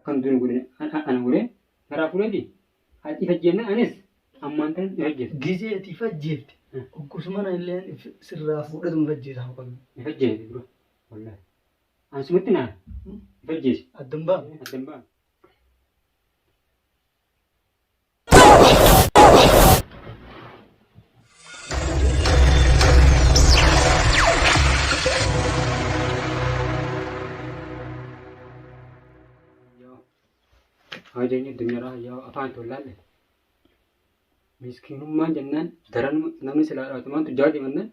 kan dun gure ana gure gara furedi ati fajjena anis ammantan yajjir gize ati fajjirt kusumana illeen sirraa fuudhatu fajjisa haqam fajjena bro wallahi ansumutina fajjis addamba hajanya dunyara ya afan tollalle miskinumman jannan daran namni silaa tuman tujjaati mannan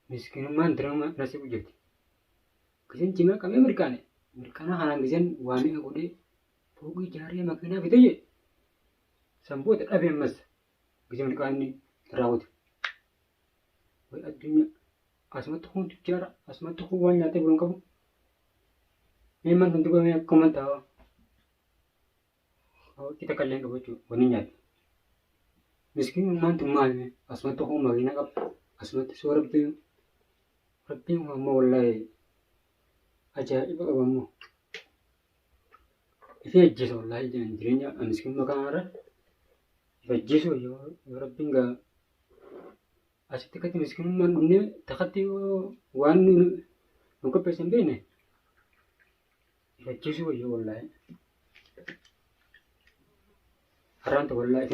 miskinumman daran nasibu jirti kisin cima kami mirkana hanan kisin wani agode fogi jari makina fitaye sambuat abe mas kisin mirkani rawat wai adunya asmat khun tujjara asmat khun wanya te bulun kabu memang tentu kami komentar kita kalian ke baju waninya miskin man tumal me asmat ko magina kap asmat suara rabbi mo wallahi aja iba mo ife jeso wallahi jan direnya miskin makara ife jeso yo rabbi nga asitikati miskin man dunne takati wanu nuko pesen bene ife jeso yo wallahi Arante wallahi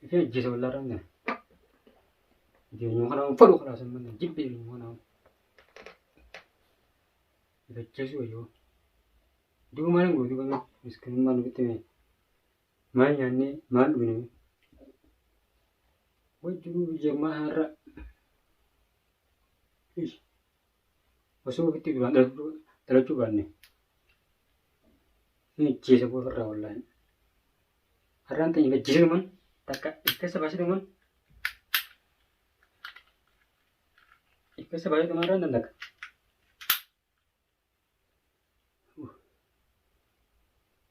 ife jisa wallahi arante dia nyuhana fadu khalas man jibbe nyuhana ife jesu yo du malan go du kan miskin man bitte man yanne man dune wajuru jamaara ish wasu bitte du andar dalachu banne ni jisa bo farra wallahi Arante ife jesu man taka ikasa basi teman ikasa basi teman arante ndak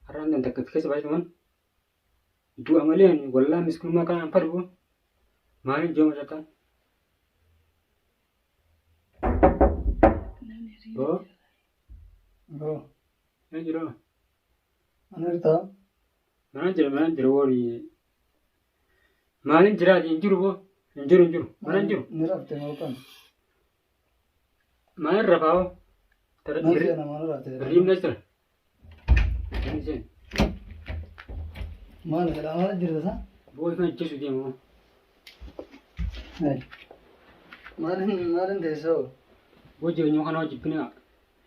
arante ndak ikasa basi teman du amalian wallahi miskin makan apa du mari jom jatan oh jiro anarta mana jiro wori malin jira di injuru mana injuru nirafte mokan mana rafao nasiana mana rafte rim nasr mana kala mana jirta sa boy kan jesu di mo hai marin deso boy je nyuhana jipina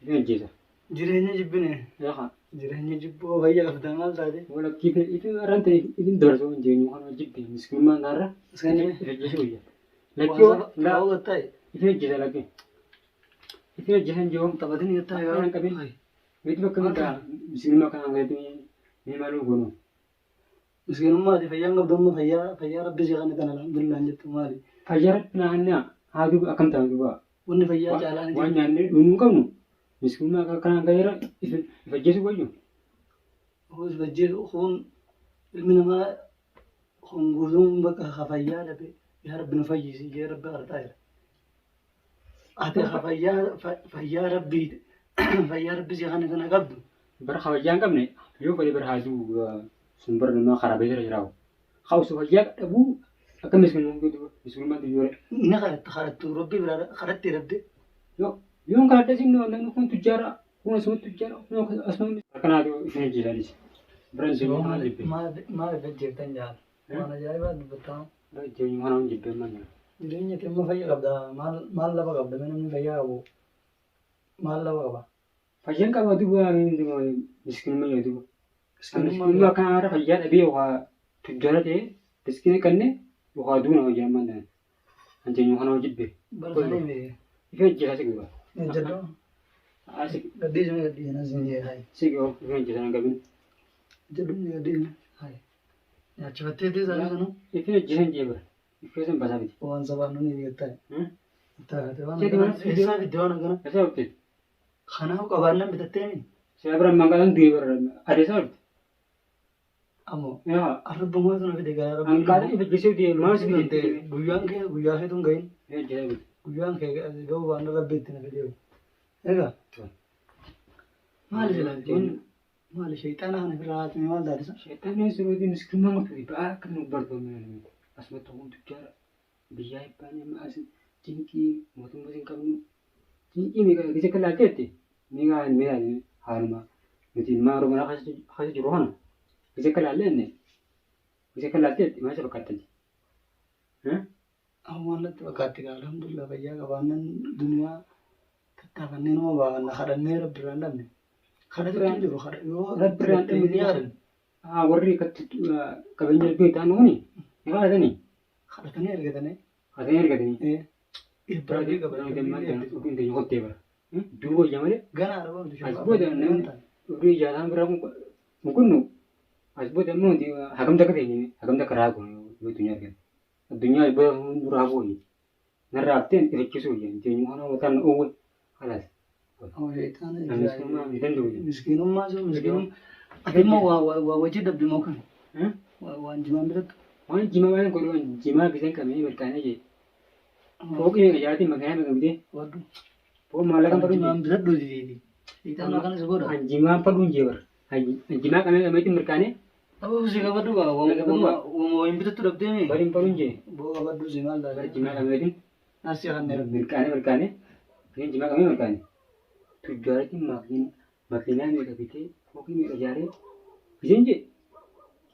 ife jesa jirenya jibbine ya ha jirenya jibbo bayya afdangal tade wala kife itu arante idin dorso je nyuhana jibbe miskin man dara skani ife jesu ya lakio la awatay ife jesa lagi ife jesa jo tabadini yatta ya Orang kabin, itu bakal kita miskin makan angkat ini malu gono. miskin umma di fayang abdamma fayya rabbi jigani tan alhamdulillah anjatu mali Fajar nanya, hadu akan tahu juga. wonni fayya jalani Wanya ni dulu kamu, miskin makan angkat itu fajar sih baju. hus bajir khun ilmina ma khun guzum baka khafayya labe ya rabbi nafayisi ya rabbi artayr ate fayya rabbi fayya rabbi jigani tan qabdu Berkhawajan jangan kamu nih, yo pada berhaju sumber nama kharabe terjauh. Kau sebagian abu akan miskin miskin mah tujuh. ina kharat rabbi kharat rabbi Yo kalau ada sih nong pun tujara, pun semua tujara, nong asma karena itu ini jelas. Berarti mana jipe? ma bajir tan jal mana jai ba betam Berarti mana jipe mana? jirenya kemma fayya qabda mal laba qabda menum fayya abu mal laba qabda Fajar kalau tu gua ini miskin mah itu. miskin Miskin mah kan ada fajar tapi wah tujara deh, miskin kan nih wah dua nama zaman dah. Anjing yang mana jipe? barsane me Itu jelas sih gua. jaddo Asik gaddi jana zinje hay sih gua, itu jelas nggak bin. jaddo ni gaddi hay ya chwate te zara no Itu jelas jeber. Itu sem bahasa itu. wan sabanu ni yetta ta te wan Jadi mana? isa vidwana kana Saya betul. khana ko qabanna bitateni Saya berang mangkalan dua ber. Ada saya. amo Ya. arab mo to na bide gara rabbi Angkali itu jelas dia mas bide gitu. guyan ke tun gain Ya jelas. guyan ke go wan rabbi tin bide ega maal jedhamteen maal shayxaana kana ofirraa haatame maal taatisa? Shayxaanni sirooti miskiinummaa mutuuti ba'aa akka nu barbaadamne asumatti kun tujjaara biyyaa ibbaanii amma as cinqii mootummaa hin qabnu cinqii meeqa gisa kan laalteetti miidhaan haaluma nuti ilmaa oromoo akkasii jiru kana gisa kan laalleenne gisa kan laalteetti maal isa fakkaattanti? Waan natti fakkaatti alhamdulillah fayyaa qabaannan duniyaa tattaafannee nama baafannaa kadhannee rabbi irraan dhabne kadhatu jiru yoo rabbi irraan dhabne ni yaadan. Warri qabeenya iddoo ta'an kuni ni kadhatanii. Kadhatanii argatanii. Kadhatanii argatanii. Ibrahii qabatanii. Hottee bara. Duuba ija malee. Gana araba as booda namni durii ijaataan biraa kun kunnu as booda immoo hagamta akka ta'e hagamta akka raakuu yoo addunyaa argate. Addunyaa booda duraa booyi. Narraa hafteen irrachiisuu ijaan jireenyi kana wataan oowwe kalaas. Miskiinummaa sun miskiinummaa. Ati immoo waa wajji dabdi moo kan? Waan jimaan bitattu. Waan jimaa waan godhu waan jimaa bisaan qabee mirkaanee jee. Fooqii meeqa jaalatti maqaa meeqa bitee? Waddu. Fooq maallaqa faduu jimaan bitadhu dideeti. Ixaanaa kanas godha. Jimaan faduu jee bara. Jimaa qabee qabeetti mirkaanee. Aboo si qabadhu gaa waan bitattu dhabdee mee? Bariin faduu jee. Boo qabadhu si maal Bara jimaa qabeetti. Asi kanneen. Mirkaanee. Bisaan jimaa qabee mirkaanee. Tujjaarratti makiinaa meeqa bitee fooqii meeqa ijaaree bisaan jee.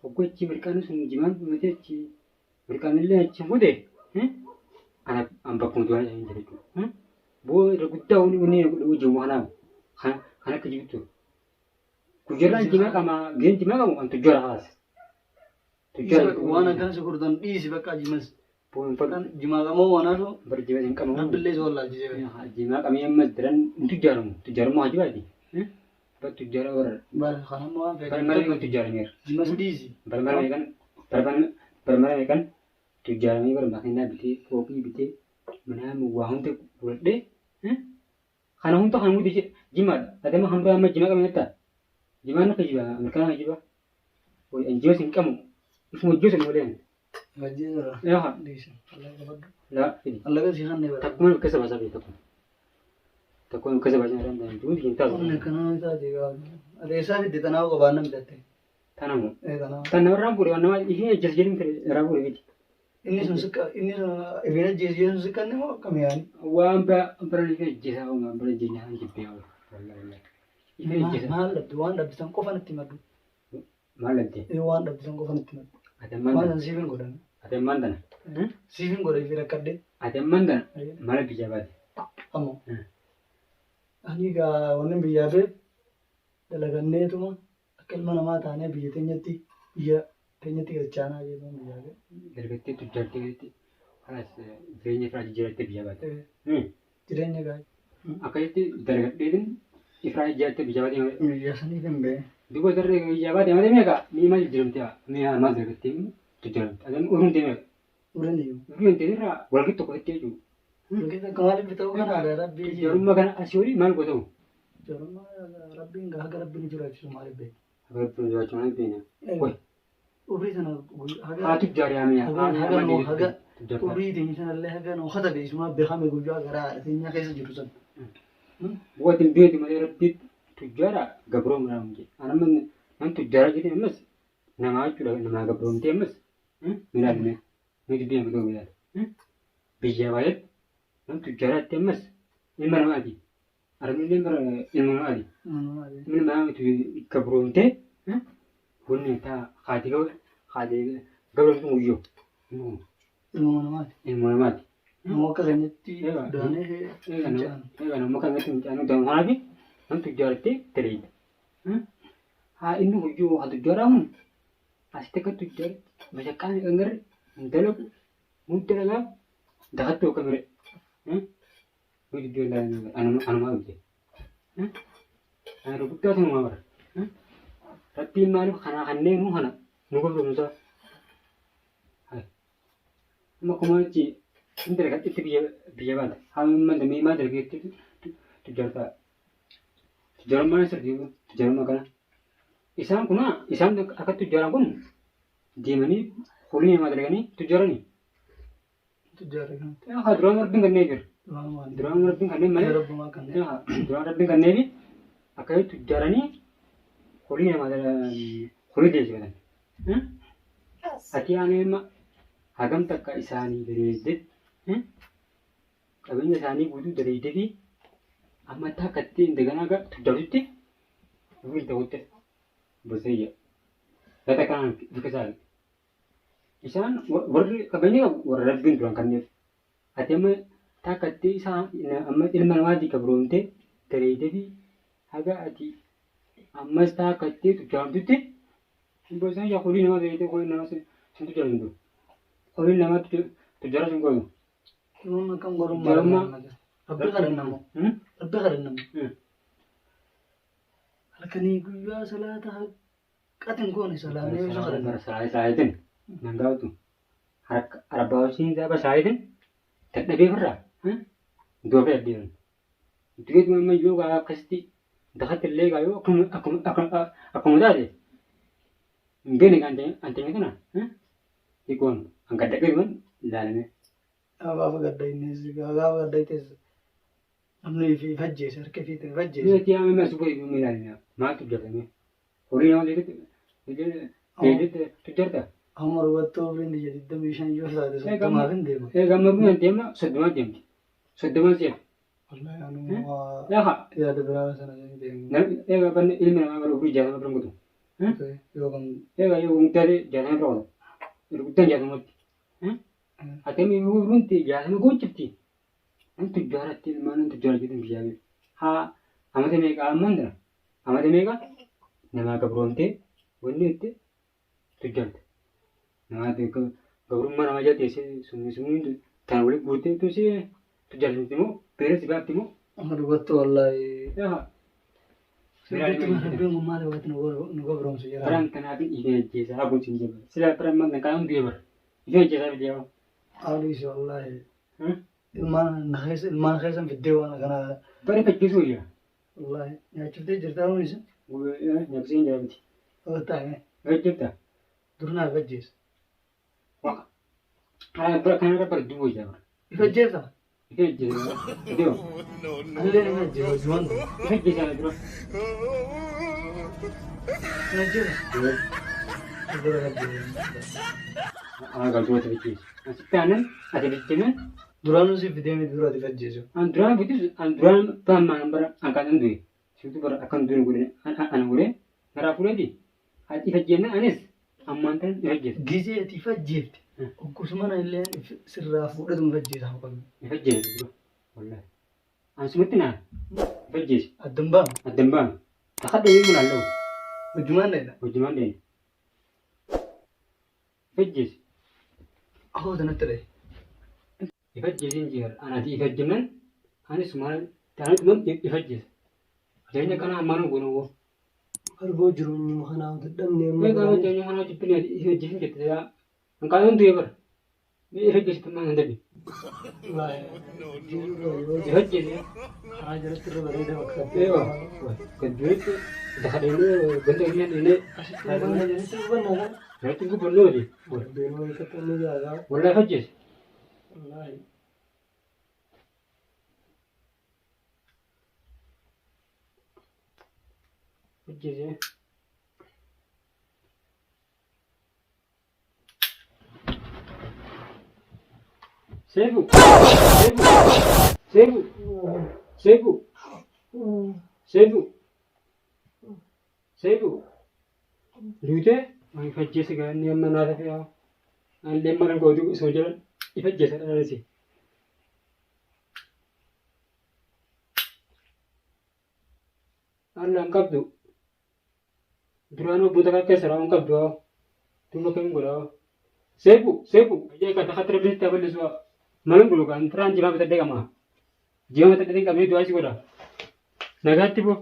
Hoggochi mirkaanuu sun jimaan matee achi mirkaanillee achi fuute an bakkuma du'aa hin jiru jechuudha. Boo irra guddaa wanni hojii kanaaf kan akka jirtu. Guyyaarraan jimaa qaama gaheen jimaa qabu an tujjara haas. Waan akkanas gurgurtan dhiisi bakka jimas. Jimaa qamoo wanaatu. Bar jimaa hin qabamu. Rabbillee isa wallaalchisee. Jimaa qabee amma jiran hin tujjaaramu. Tujjaaramuu hajibaati. Tujjaara warra. Bara kanammoo waan Bara malee tujjaarameera. Jimas dhiisi. Bara meeqan tujjaaramee bara makiinaa bitee fooqii bitee mana waa hunda godhadhee kana hunda kan hundi jimaadha. Adama hunda amma jimaa qabee jettaa. Jimaan akka jibaa mirkaana akka jibaa. Anjiyoos hin qabu. Ifuma hojjees hin ooleen. Hojjeesara. Yaa Dhiisi. Allah qabadhu. laa fidi. Allah gadi kannee bara. Takkuma keessa baasaa fi takkuma keessa baasaa jiraan ta'an hundi hin taasisu. Humna kanaa taate gaa. Adeesaa fidde tanaaf qabaannaa bitatte. Tanamu. Tanaaf. Tan namarraan fuudhee waan nama ifee ejjas jedhin fedhe irraa fuudhee miti. Inni sun ifeen ajjeesee sun siqqanne moo akkam yaani? Waan biraa ifee ejjesaa waan biraa ejjeenyaa kan jibbee haa ifee ejjesaa. Maal dhabde waan dhabde san qofa natti maddu. Maal dhabde? Waan dhabde san qofa natti maddu. Atemman Waan dana. san siifin godhan. Atemman dana. Siifin godha ifee rakkadde. Atemman dana. Mala biyya baate. Ammoo. Ani gaa wanni biyyaa beeku dalaganneetuma akka ilma namaa taanee biyya teenyatti galchaanaa jedhamu biyyaa beeku. Dargattee tujjaartee gaditti halas jireenya ifraa jijjiirattee biyya baate. Jireenya gaa. Akkasitti dargadheetiin ifraa jijjiirattee biyya baate. Biyya saniif hin beeku. Duuba darree biyya baate malee meeqa mi'i maal jijjiiramtee haa mi'a maal dargattee tujjaaramte. Adan urumtee meeqa. Uraniyyuu. Urumtee irraa walqixxa tokko jettee jechuudha. Yookiin akka maaliif ta'uu kana rabbii. Jarummaa kana asii olii maal godhamu? Jarummaa rabbiin haga rabbiin jiraachisu maaliif beeku? Agabtuun jiraachuu maal beekna? Ubrii sana Haa tujjaaree haamiyaa. haga ubrii teenya sanallee haga nama hata beeksisumaa beekame guyyaa garaa teenyaa keessa jiru san. Bu'aatiin beekti malee rabbii tujjaara gabroomuu dhaam jedhe. Anamma nam tujjaara jedhee ammas namaa jechuudha namaa gabroomtee ammas midhaan nuti deemu ta'uu midhaan. Biyya baay'eetti nam tujjaaraatti ammas ilma namaati. Armillee bara ilma namaati. Ilma namaati gabroomtee wanni taa haati gabroomtuu guyyoo. Ilma namaati. Ilma namaati. Nama akka keenyatti daanee Egaa nama kanatti mucaanuu ta'an kanaafi nam tujjaarattee teleedha. Haa inni guyyoo haa tujjaaraa kun asitti akka tujjaaratti mashaqqaan kan garre hin dalagu nuti dalagaa dakattoo akka bire. Nuti iddoo ilaalan anumaa hojjete. Ana guddaa tanumaa bara. Rabbiin maaliif kanaa kanneenuu kana nu gabroomsaa. Amma kumaatti inni dargaggeetti biyya baata. Haamimman damee maal dargaggeetti tujjaartaa. Tujjaarummaan sirrii tujjaarummaa kana. Isaan akka tujjaaran kun deemanii horii namaa darganii tujjaaranii. tujjaarri kanatti. Duraan rabbiin kanneen jira. Waan waan. Duraan rabbiin kanneen malee. Rabbumaa kanneen. Duraan rabbiin kanneen akkasitti tujjaaranii horii namaa horii deessifatan. Ati aaneema hagam takka isaanii bareedde qabeenya isaanii guutuu bareeddee fi amma takkatti indaganaa gaa tujjaatutti wiil ta'utti bosayya. Gata kanaan bika isaanii. Isaan warri qabeenya warra darbiin turan kanneef. Ati amma takkatti isaan amma ilma namaatii qabroomte bareeddee fi haga ati ammas takkatti tujjaatutti bosayya horii nama bareeddee horii nama sun tujjaatu. Horii nama tujjaara sun gootu. Nama kan gorummaa rabbi kadhannamu. Rabbi kadhannamu. Halkanii guyyaa salaata qatin goone salaamee yoo kadhannamu. Salaatiin nangaatu arbaawusiin zaaba salaatiin dadhabee firraa doofe addeeman. Dugeetu amma yoo gaa akkasitti dakatti illee gaa yoo akkuma taate hin beekne kan anteenye kana hiikoon an gaddaqee dhuman ilaalame. Gaafa gadda innis gaafa gadda ittis namni fi fajjeese harka fi fajjeese. Yoo tiyaa amma suphee dhume ilaalame maal tujjatame horii nama deebitti tujjarta. Amma rubattoo ofirratti jedhi 25 yoo taate 30 hin deema. Gamma kun deema 30 deemti. 30 seena. Wallahi anuma Lafa yaada biraa sana hin deemu. eega banne ilmi namaa bara ofii jaatama bira mutu. Yoo kan Eega yoo muktaate jaatama bira oolu. Gurguddan jaatamatti. Atami yoo runti jaatama gochifti. An tujjaaratti ilmaan an tujjaara jedhan biyyaa haa amata meeqa ammaan dana amata meeqa namaa gabroomtee wanni itti tujjaarte. Namaa gabrummaa nama jateessee sunni tan waliin guutee tusee tujjaarti immoo beeresi baatti immoo. amma rubattoo wallahi Yaa sirriitti rabbiin gummaa ta'uutti nu gabroomsu jira. Barang kanaaf ife ajjeesaa abuutiin jaba. Sila barang mana kaayaan du'e bara. Ife ajjeesaa biyyaa. Haalis wallahi ilmaan keessan fiddee waan kana Bara fajjisuu jira. wallahi nyaachiftee jirtaa hunis Nyaakseen jira miti. taa'e Hojjeta. durnaaf fajjeessa. Waqa. Bara kanarra bara duwwaa jira bara. Ifajjeessa Ife ajjeesaa. Iddoo. allee nama ajjeessa juwan Ife ajjeesaa dura. kan ajjeessa dura ajjeessa. Galtuu ati fajjeesu. Asitti aannan ati fajjeeman. Duraanuu si fidee miti dura ati fajjeessu. An duraan fajjeesu an duraan baammaan bara an kaasan du'e. Sibitu bara akkan du'e godhe an godhe garaa fuudhati. Ati fajjeenna anis ammaan tan fajjeesu. Gizee ati fajjeefte akkasuma illee sirraa fuudhatu fajjeessa hawwamu. Fajjeesu dura. Wallahi. An sumatti naa fajjeesu. Addan baama. Addan baame. Takadda yoo mul'allahu. Hojjumaan dheedha. Hojimaan deemu. Fajjeesu. Ahoo sanatti dhahe. Ifajjeesiin jira. Anaati ifajjeman anis maal taanatu man ifajjeesa. Jireenya kana ammaan goonuu. Arboo jiru kanaa dadhabnee Egaa jireenya kana jibbine ifajjeesiin jette yaa. An kaayaan du'e bara. Ifajjeesitti maan hin dabne. Ifajjeesi. karaa jalatti irra bareeda bakka. Eegaa. Gadduutti dakadheenii ganda illee illee. Asitti banna jalatti banna kan. Nyaatti gubbannoo di. Beeloo eeggatan ni jaagaa. Wallahi ifajjeesi. Wallaahi. Ifajjeesi. Seefu. Seefu. Seefu. Seefu. Seefu. Duutee ifajjeesi gaanii amma naa tafe yaa. Anillee amma kan gootu osoo jiran ifajjeesa dhalasi. Alla hin qabdu. Duraan obboota kan keessa raawwan qabdu haa. Duuba kan godhaa. Seefu. Seefu. Ajee kan takka ture bilitti aballisu haa. Mana bulukaan firaan jimaa bitadhee qamaa. Jimaa bitadhee qabee du'aa si godha. Nagaatti boo.